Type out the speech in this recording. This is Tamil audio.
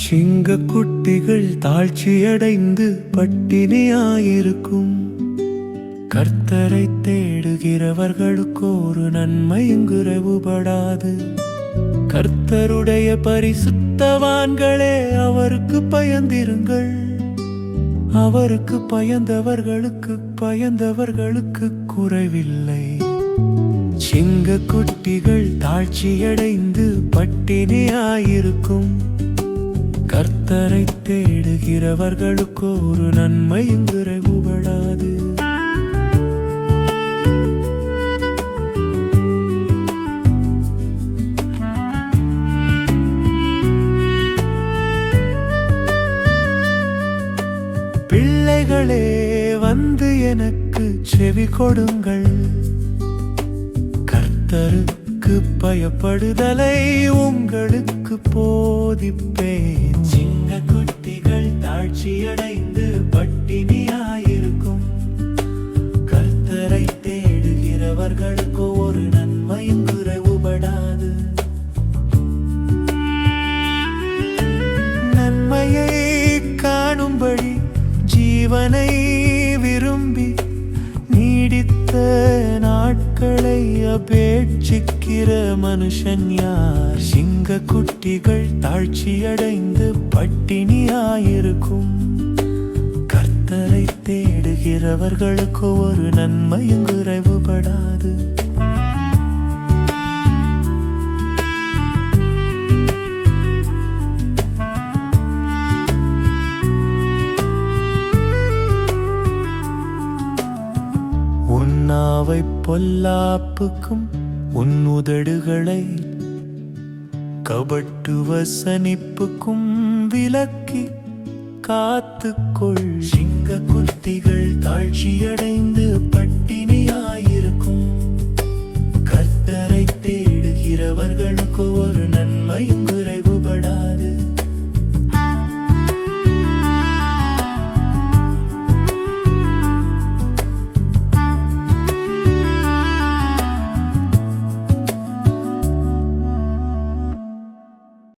சிங்க குட்டிகள் தாழ்ச்சியடைந்து பட்டினியாயிருக்கும். கர்த்தரை தேடுகிறவர்களுக்கு ஒரு நன்மையும் குறைவுபடாது. கர்த்தருடைய பரிசுத்தவான்களே, அவருக்கு பயந்திருங்கள். அவருக்கு பயந்தவர்களுக்கு குறைவில்லை. சிங்க குட்டிகள் தாழ்ச்சியடைந்து பட்டினியாயிருக்கும். கர்த்தரை தேடுகிறவர்களுக்கு ஒரு நன்மையும் குறைவுபடாது. பிள்ளைகளே, வந்து எனக்கு செவி கொடுங்கள். கர்த்தருக்கு பயப்படுதலை உங்களுக்கு போதிப்பேன். சிங்க குட்டிகள் தாழ்ச்சியடைந்து பட்டினியாயிருக்கும். கர்த்தரை தேடுகிறவர்களுக்கு ஒரு நன்மையும் குறைவுபடாது. நன்மையை காணும்படி ஜீவனை விரும்பி நீடித்த நாட்களை அபேட்சிக்கிற மனுஷன் யார்? சிங்க குட்டிகள் தாழ்ச்சியடைந்து பட்டினியாயிருக்கும். கர்த்தரை தேடுகிறவர்களுக்கு ஒரு நன்மையும் குறைவுபடாது. நாவை பொல்லாப்புக்கும் உன் உதடுகளை கபட்டு வசனிப்புக்கும் விலக்கி காத்துக்கொள். சிங்க குட்டிகள் தாழ்ச்சியடைந்து பட்டினியாயிருக்கும். கர்த்தரை தேடுகிறவர்களுக்கு ஒரு நன்மை